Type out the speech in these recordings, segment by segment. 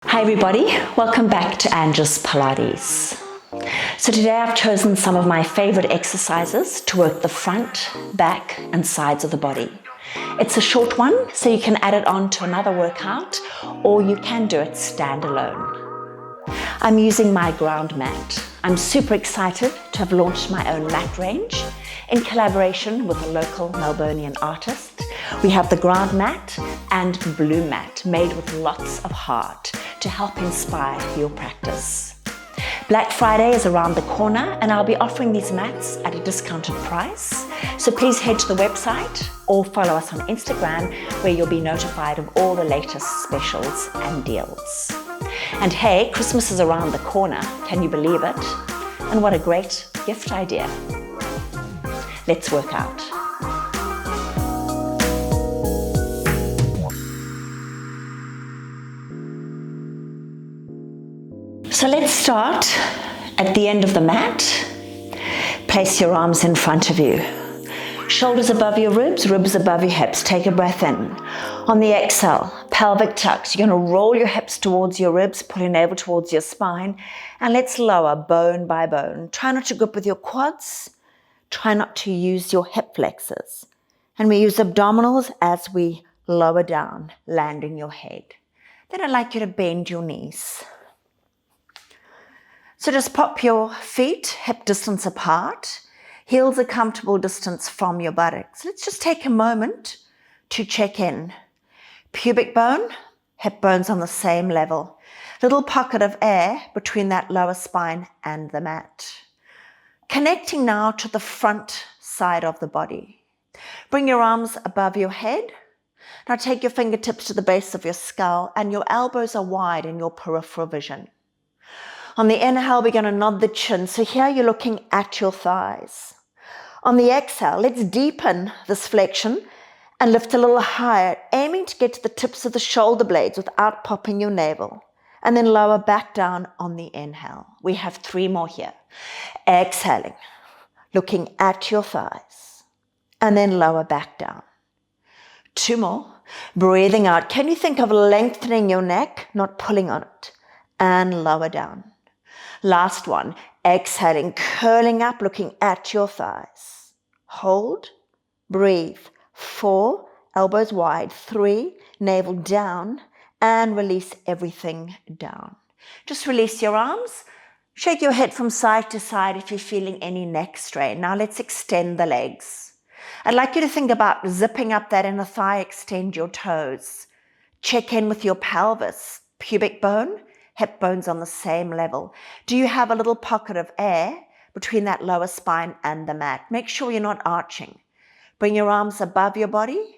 Hi everybody, welcome back to Anges Pilates. So today I've chosen some of my favorite exercises to work the front, back and sides of the body. It's a short one, so you can add it on to another workout or you can do it standalone. I'm using my ground mat. I'm super excited to have launched my own mat range in collaboration with a local Melbourneian artist. We have the ground mat and blue mat made with lots of heart to help inspire your practice. Black Friday is around the corner and I'll be offering these mats at a discounted price. So please head to the website or follow us on Instagram where you'll be notified of all the latest specials and deals. And hey, Christmas is around the corner, can you believe it? And what a great gift idea. Let's work out. So let's start at the end of the mat. Place your arms in front of you. Shoulders above your ribs, ribs above your hips. Take a breath in. On the exhale, pelvic tucks. You're going to roll your hips towards your ribs, pull your navel towards your spine, and let's lower bone by bone. Try not to grip with your quads. Try not to use your hip flexors. And we use abdominals as we lower down, landing your head. Then I'd like you to bend your knees. So just pop your feet hip distance apart. Heels a comfortable distance from your buttocks. Let's just take a moment to check in. Pubic bone, hip bones on the same level. Little pocket of air between that lower spine and the mat. Connecting now to the front side of the body. Bring your arms above your head. Now take your fingertips to the base of your skull and your elbows are wide in your peripheral vision. On the inhale, we're going to nod the chin. So here you're looking at your thighs. On the exhale, let's deepen this flexion and lift a little higher, aiming to get to the tips of the shoulder blades without popping your navel. And then lower back down on the inhale. We have 3 more here. Exhaling, looking at your thighs. And then lower back down. 2 more. Breathing out. Can you think of lengthening your neck, not pulling on it? And lower down. Last one. Exhaling, curling up, looking at your thighs. Hold, breathe. 4, elbows wide. 3, navel down, and release everything down. Just release your arms. Shake your head from side to side if you're feeling any neck strain. Now let's extend the legs. I'd like you to think about zipping up that inner thigh, extend your toes. Check in with your pelvis, pubic bone, hip bones on the same level. Do you have a little pocket of air between that lower spine and the mat? Make sure you're not arching. Bring your arms above your body.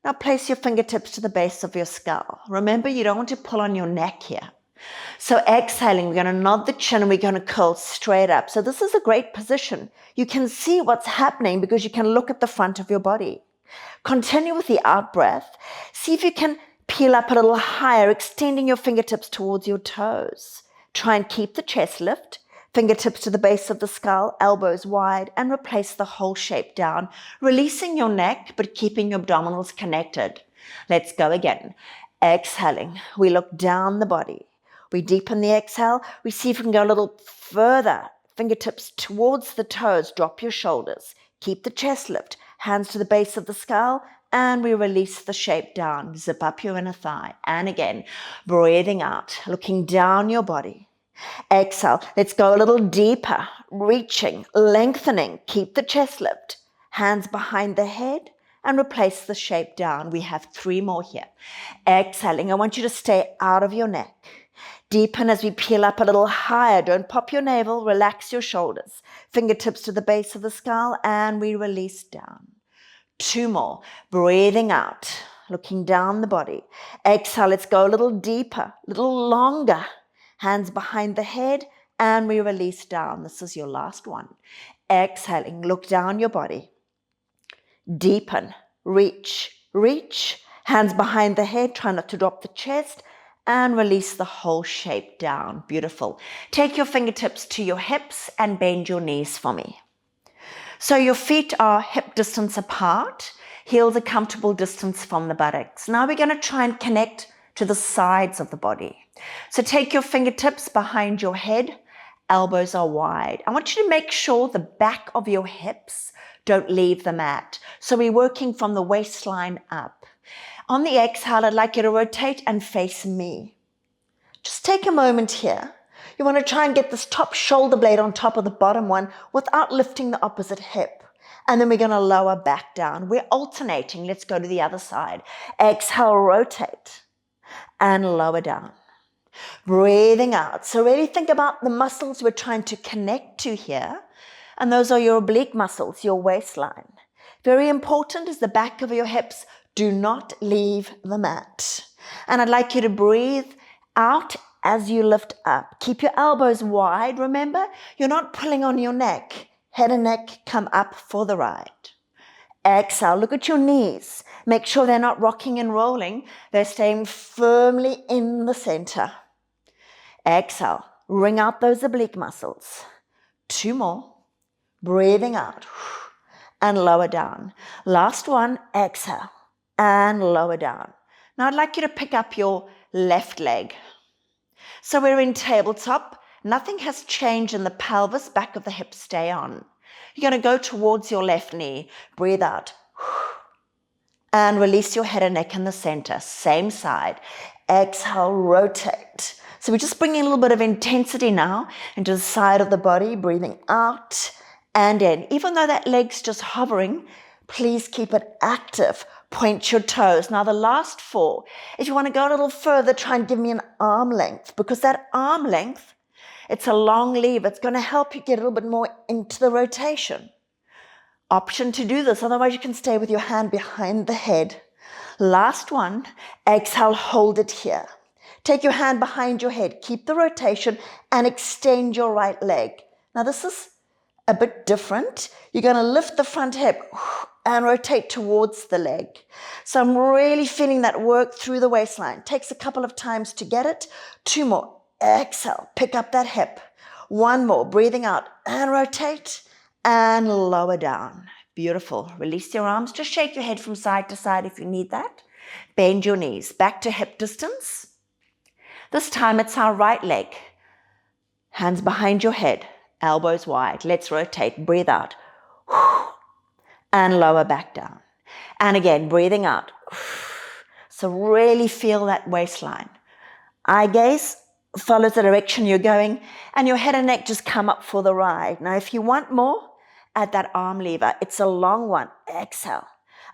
Now place your fingertips to the base of your skull. Remember, you don't want to pull on your neck here. So exhaling, we're going to nod the chin and we're going to curl straight up. So this is a great position. You can see what's happening because you can look at the front of your body. Continue with the out breath. See if you can peel up a little higher, extending your fingertips towards your toes. Try and keep the chest lift, fingertips to the base of the skull, elbows wide, and replace the whole shape down, releasing your neck, but keeping your abdominals connected. Let's go again. Exhaling, we look down the body. We deepen the exhale. We see if we can go a little further. Fingertips towards the toes, drop your shoulders. Keep the chest lift, hands to the base of the skull, and we release the shape down. Zip up your inner thigh. And again, breathing out, looking down your body. Exhale. Let's go a little deeper, reaching, lengthening. Keep the chest lift. Hands behind the head and replace the shape down. We have 3 more here. Exhaling. I want you to stay out of your neck. Deepen as we peel up a little higher. Don't pop your navel. Relax your shoulders. Fingertips to the base of the skull and we release down. 2 more. Breathing out, looking down the body. Exhale, let's go a little deeper, a little longer. Hands behind the head and we release down. This is your last one. Exhaling, look down your body. Deepen, reach, reach. Hands behind the head, try not to drop the chest and release the whole shape down. Beautiful. Take your fingertips to your hips and bend your knees for me. So your feet are hip distance apart, heels a comfortable distance from the buttocks. Now we're going to try and connect to the sides of the body. So take your fingertips behind your head, elbows are wide. I want you to make sure the back of your hips don't leave the mat. So we're working from the waistline up. On the exhale, I'd like you to rotate and face me. Just take a moment here. You want to try and get this top shoulder blade on top of the bottom one without lifting the opposite hip. And then we're going to lower back down. We're alternating. Let's go to the other side. Exhale, rotate and lower down. Breathing out. So really think about the muscles we're trying to connect to here. And those are your oblique muscles, your waistline. Very important is the back of your hips do not leave the mat. And I'd like you to breathe out as you lift up. Keep your elbows wide. Remember, you're not pulling on your neck. Head and neck come up for the ride. Exhale, look at your knees. Make sure they're not rocking and rolling. They're staying firmly in the center. Exhale, wring out those oblique muscles. 2 more. Breathing out and lower down. Last one, exhale and lower down. Now I'd like you to pick up your left leg. So we're in tabletop. Nothing has changed in the pelvis, back of the hips stay on. You're going to go towards your left knee. Breathe out. And release your head and neck in the center. Same side. Exhale, rotate. So we're just bringing a little bit of intensity now into the side of the body. Breathing out and in. Even though that leg's just hovering, please keep it active. Point your toes. Now the last 4, if you want to go a little further, try and give me an arm length, because that arm length, it's a long lever. It's going to help you get a little bit more into the rotation. Option to do this. Otherwise, you can stay with your hand behind the head. Last one. Exhale, hold it here. Take your hand behind your head. Keep the rotation and extend your right leg. Now, this is a bit different. You're going to lift the front hip and rotate towards the leg. So I'm really feeling that work through the waistline. Takes a couple of times to get it. 2 more. Exhale, pick up that hip. 1 more, breathing out and rotate and lower down. Beautiful. Release your arms. Just shake your head from side to side if you need that. Bend your knees. Back to hip distance. This time it's our right leg. Hands behind your head. Elbows wide. Let's rotate. Breathe out. And lower back down. And again, breathing out. So really feel that waistline. Eye gaze follows the direction you're going, and your head and neck just come up for the ride. Now, if you want more, add that arm lever. It's a long one. Exhale.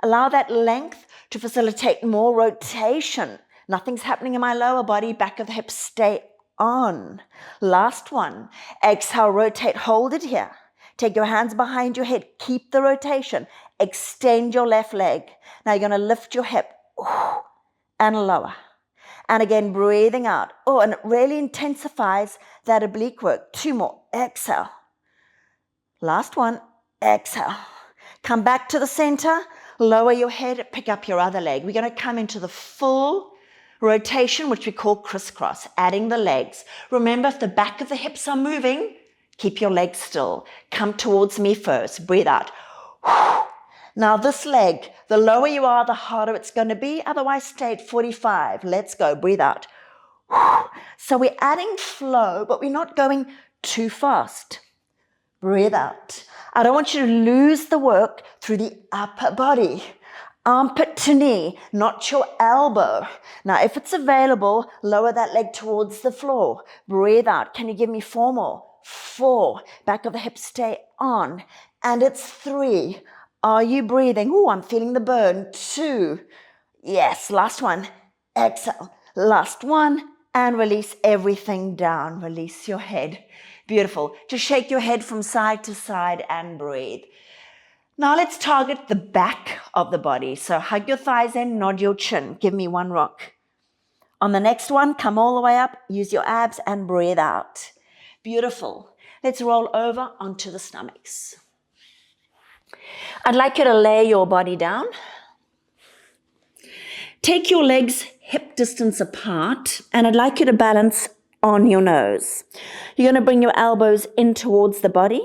Allow that length to facilitate more rotation. Nothing's happening in my lower body. Back of the hips stay on. Last one. Exhale, rotate, hold it here. Take your hands behind your head. Keep the rotation. Extend your left leg. Now you're going to lift your hip and lower. And again, breathing out. Oh, and it really intensifies that oblique work. 2 more. Exhale. Last one. Exhale. Come back to the center. Lower your head. Pick up your other leg. We're going to come into the full rotation, which we call crisscross, adding the legs. Remember, if the back of the hips are moving, keep your legs still. Come towards me first. Breathe out. Now this leg, the lower you are, the harder it's going to be. Otherwise, stay at 45. Let's go. Breathe out. So we're adding flow, but we're not going too fast. Breathe out. I don't want you to lose the work through the upper body. Armpit to knee, not your elbow. Now, if it's available, lower that leg towards the floor. Breathe out. Can you give me 4 more? 4. Back of the hips stay on. And it's 3. Are you breathing? Oh, I'm feeling the burn. 2. Yes, last one. Exhale. Last one. And release everything down. Release your head. Beautiful. Just shake your head from side to side and breathe. Now let's target the back of the body. So hug your thighs in, nod your chin. Give me 1 rock. On the next one, come all the way up. Use your abs and breathe out. Beautiful. Let's roll over onto the stomachs. I'd like you to lay your body down. Take your legs hip distance apart, and I'd like you to balance on your nose. You're going to bring your elbows in towards the body.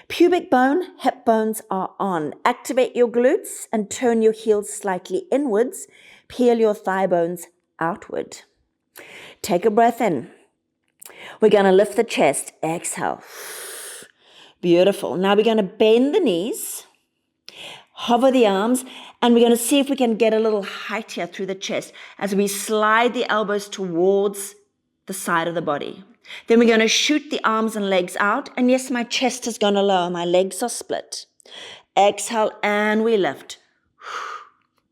Pubic bone, hip bones are on. Activate your glutes and turn your heels slightly inwards. Peel your thigh bones outward. Take a breath in. We're going to lift the chest. Exhale. Beautiful. Now we're going to bend the knees, hover the arms, and we're going to see if we can get a little height here through the chest as we slide the elbows towards the side of the body. Then we're going to shoot the arms and legs out. And yes, my chest is going to lower. My legs are split. Exhale, and we lift.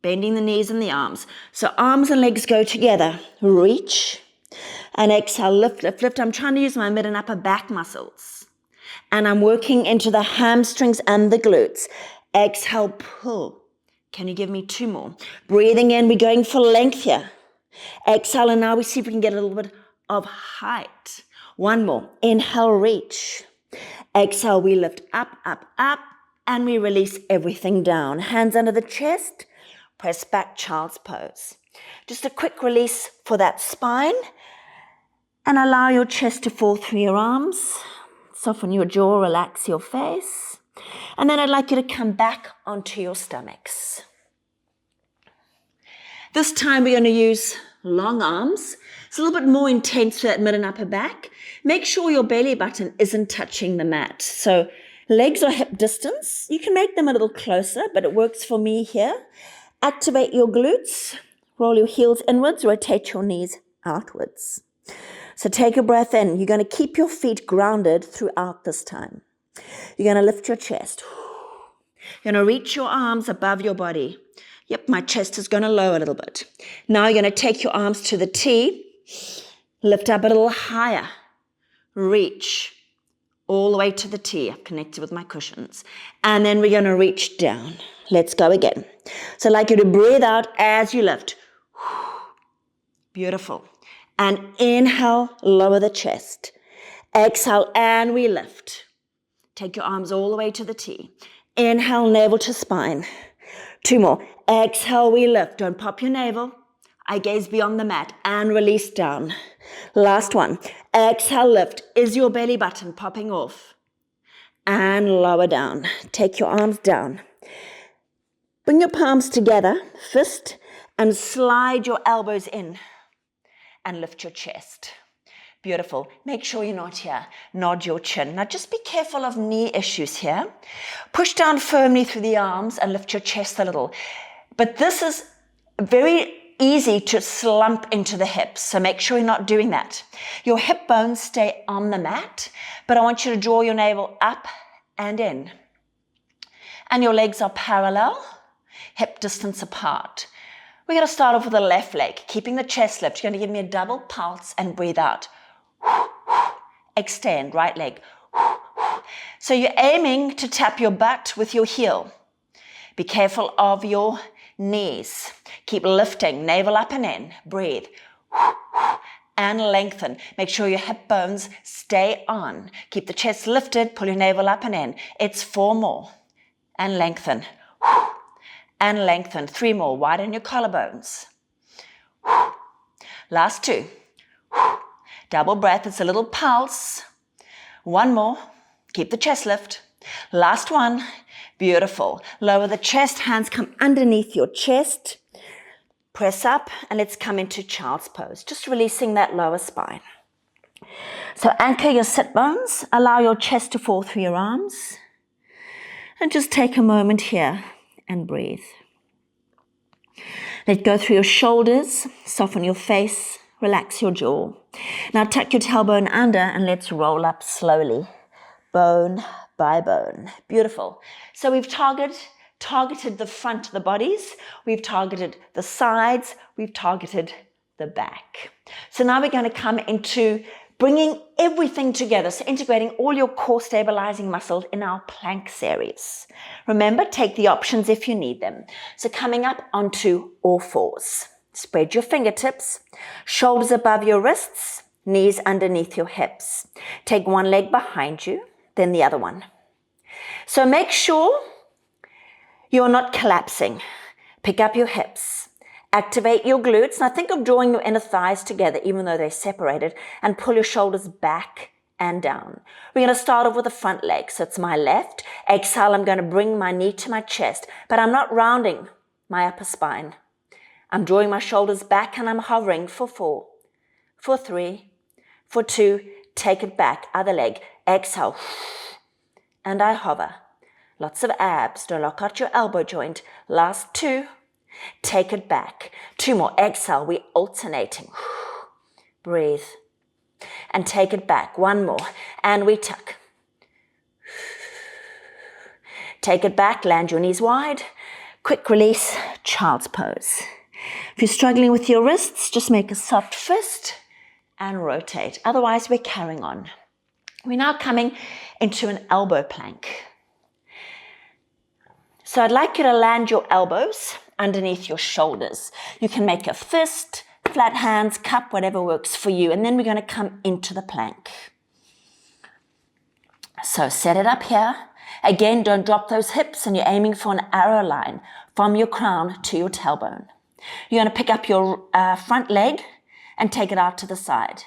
Bending the knees and the arms. So arms and legs go together. Reach. And exhale, lift, lift, lift. I'm trying to use my mid and upper back muscles. And I'm working into the hamstrings and the glutes. Exhale, pull. Can you give me 2 more? Breathing in, we're going for length here. Exhale, and now we see if we can get a little bit of height. 1 more. Inhale, reach. Exhale, we lift up, up, up, and we release everything down. Hands under the chest. Press back, child's pose. Just a quick release for that spine. And allow your chest to fall through your arms. Soften your jaw, relax your face. And then I'd like you to come back onto your stomachs. This time we're going to use long arms. It's a little bit more intense for that mid and upper back. Make sure your belly button isn't touching the mat. So legs are hip distance. You can make them a little closer, but it works for me here. Activate your glutes. Roll your heels inwards. Rotate your knees outwards. So take a breath in. You're going to keep your feet grounded throughout this time. You're going to lift your chest. You're going to reach your arms above your body. Yep, my chest is going to lower a little bit. Now you're going to take your arms to the T. Lift up a little higher. Reach all the way to the T. I've connected with my cushions. And then we're going to reach down. Let's go again. So I'd like you to breathe out as you lift. Beautiful. And inhale, lower the chest. Exhale, and we lift. Take your arms all the way to the T. Inhale, navel to spine. 2 more. Exhale, we lift. Don't pop your navel. I gaze beyond the mat and release down. Last one. Exhale, lift. Is your belly button popping off? And lower down. Take your arms down. Bring your palms together, fist, and slide your elbows in. And lift your chest. Beautiful. Make sure you're not here. Nod your chin. Now just be careful of knee issues here. Push down firmly through the arms and lift your chest a little. But this is very easy to slump into the hips. So make sure you're not doing that. Your hip bones stay on the mat, but I want you to draw your navel up and in. And your legs are parallel, hip distance apart. We're going to start off with the left leg, keeping the chest lift. You're going to give me a double pulse and breathe out. Extend, right leg. So you're aiming to tap your butt with your heel. Be careful of your knees. Keep lifting, navel up and in. Breathe. And lengthen. Make sure your hip bones stay on. Keep the chest lifted, pull your navel up and in. It's 4 more. And lengthen. And lengthen. 3 more. Widen your collarbones. Last 2. Double breath. It's a little pulse. 1 more. Keep the chest lift. Last 1. Beautiful. Lower the chest. Hands come underneath your chest. Press up and let's come into child's pose. Just releasing that lower spine. So anchor your sit bones. Allow your chest to fall through your arms. And just take a moment here and breathe. Let go through your shoulders, soften your face, relax your jaw. Now tuck your tailbone under and let's roll up slowly, bone by bone. Beautiful. So we've targeted the front of the bodies, we've targeted the sides, we've targeted the back. So now we're going to come into bringing everything together, so integrating all your core stabilizing muscles in our plank series. Remember, take the options if you need them. So coming up onto all fours. Spread your fingertips, shoulders above your wrists, knees underneath your hips. Take one leg behind you, then the other one. So make sure you're not collapsing. Pick up your hips. Activate your glutes. Now think of drawing your inner thighs together, even though they're separated, and pull your shoulders back and down. We're going to start off with the front leg. So it's my left. Exhale, I'm going to bring my knee to my chest, but I'm not rounding my upper spine. I'm drawing my shoulders back and I'm hovering for 4, for 3, for 2. Take it back, other leg. Exhale. And I hover. Lots of abs. Don't lock out your elbow joint. Last 2. Take it back. 2 more. Exhale. We're alternating. Breathe. And take it back. 1 more. And we tuck. Take it back. Land your knees wide. Quick release. Child's pose. If you're struggling with your wrists, just make a soft fist and rotate. Otherwise, we're carrying on. We're now coming into an elbow plank. So I'd like you to land your elbows underneath your shoulders. You can make a fist, flat hands, cup, whatever works for you. And then we're going to come into the plank. So set it up here. Again, don't drop those hips, and you're aiming for an arrow line from your crown to your tailbone. You're going to pick up your front leg and take it out to the side.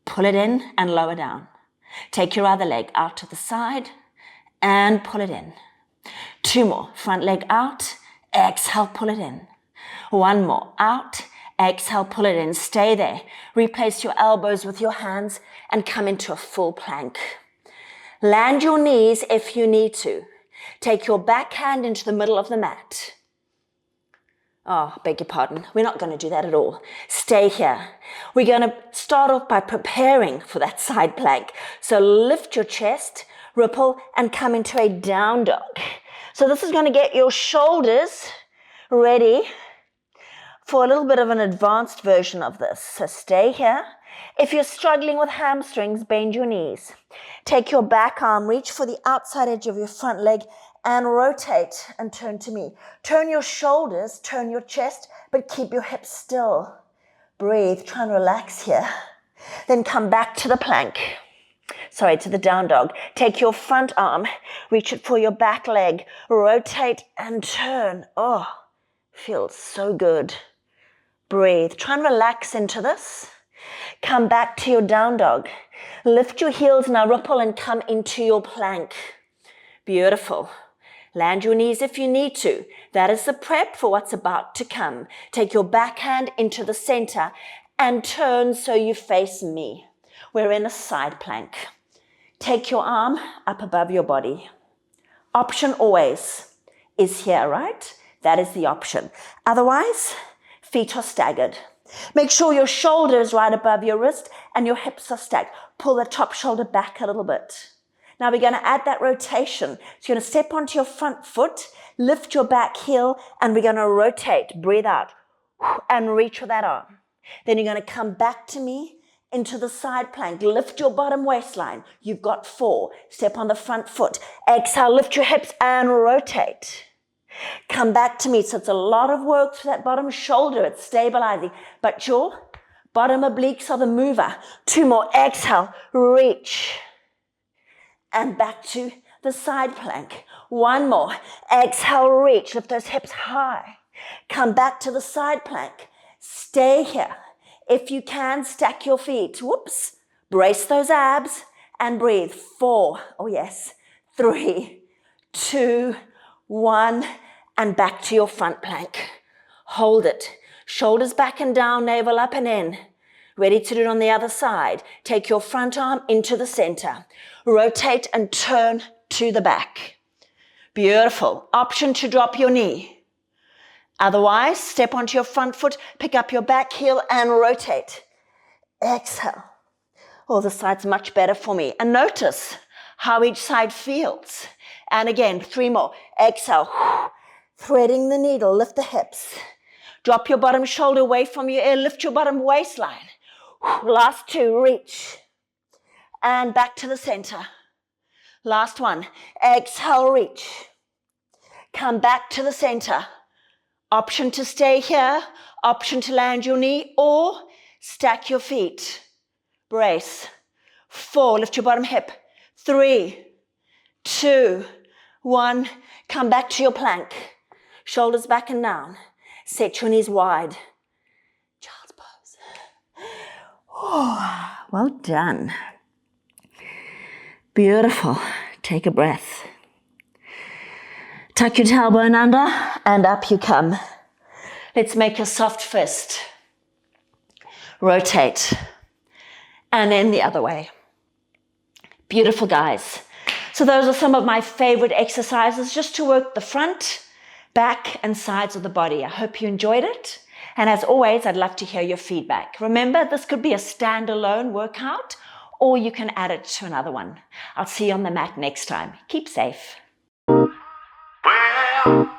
Pull it in and lower down. Take your other leg out to the side and pull it in. 2 more. Front leg out. Exhale, pull it in. 1 more. Out. Exhale, pull it in. Stay there. Replace your elbows with your hands and come into a full plank. Land your knees if you need to. Take your back hand into the middle of the mat. Oh, beg your pardon. We're not going to do that at all. Stay here. We're going to start off by preparing for that side plank. So lift your chest, ripple, and come into a down dog. So this is going to get your shoulders ready for a little bit of an advanced version of this. So stay here. If you're struggling with hamstrings, bend your knees. Take your back arm, reach for the outside edge of your front leg, and rotate and turn to me. Turn your shoulders, turn your chest, but keep your hips still. Breathe, try and relax here. Then come back to the plank. To the down dog. Take your front arm, reach it for your back leg, rotate and turn. Oh, feels so good. Breathe, try and relax into this. Come back to your down dog. Lift your heels, now ripple and come into your plank. Beautiful. Land your knees if you need to. That is the prep for what's about to come. Take your back hand into the center and turn so you face me. We're in a side plank. Take your arm up above your body. Option always is here, right? That is the option. Otherwise, feet are staggered. Make sure your shoulder is right above your wrist and your hips are stacked. Pull the top shoulder back a little bit. Now we're going to add that rotation. So you're going to step onto your front foot, lift your back heel, and we're going to rotate. Breathe out and reach for that arm. Then you're going to come back to me into the side plank. Lift your bottom waistline. You've got 4. Step on the front foot. Exhale, lift your hips and rotate. Come back to me. So it's a lot of work for that bottom shoulder. It's stabilizing. But your bottom obliques are the mover. 2 more. Exhale, reach. And back to the side plank. 1 more. Exhale, reach. Lift those hips high. Come back to the side plank. Stay here. If you can, stack your feet. Whoops. Brace those abs and breathe. 4. Oh, yes. 3, 2, 1. And back to your front plank. Hold it. Shoulders back and down, navel up and in. Ready to do it on the other side. Take your front arm into the center. Rotate and turn to the back. Beautiful. Option to drop your knee. Otherwise, step onto your front foot, pick up your back heel and rotate. Exhale. Oh, this side's much better for me. And notice how each side feels. And again, 3 more. Exhale. Threading the needle, lift the hips. Drop your bottom shoulder away from your ear, lift your bottom waistline. Last 2, reach. And back to the center. Last 1. Exhale, reach. Come back to the center. Option to stay here, option to land your knee, or stack your feet. Brace. 4, lift your bottom hip. 3, 2, 1. Come back to your plank. Shoulders back and down. Set your knees wide. Child's pose. Oh, well done. Beautiful. Take a breath. Tuck your tailbone under and up you come. Let's make a soft fist. Rotate. And then the other way. Beautiful, guys. So those are some of my favorite exercises just to work the front, back, and sides of the body. I hope you enjoyed it. And as always, I'd love to hear your feedback. Remember, this could be a standalone workout, or you can add it to another one. I'll see you on the mat next time. Keep safe. Well.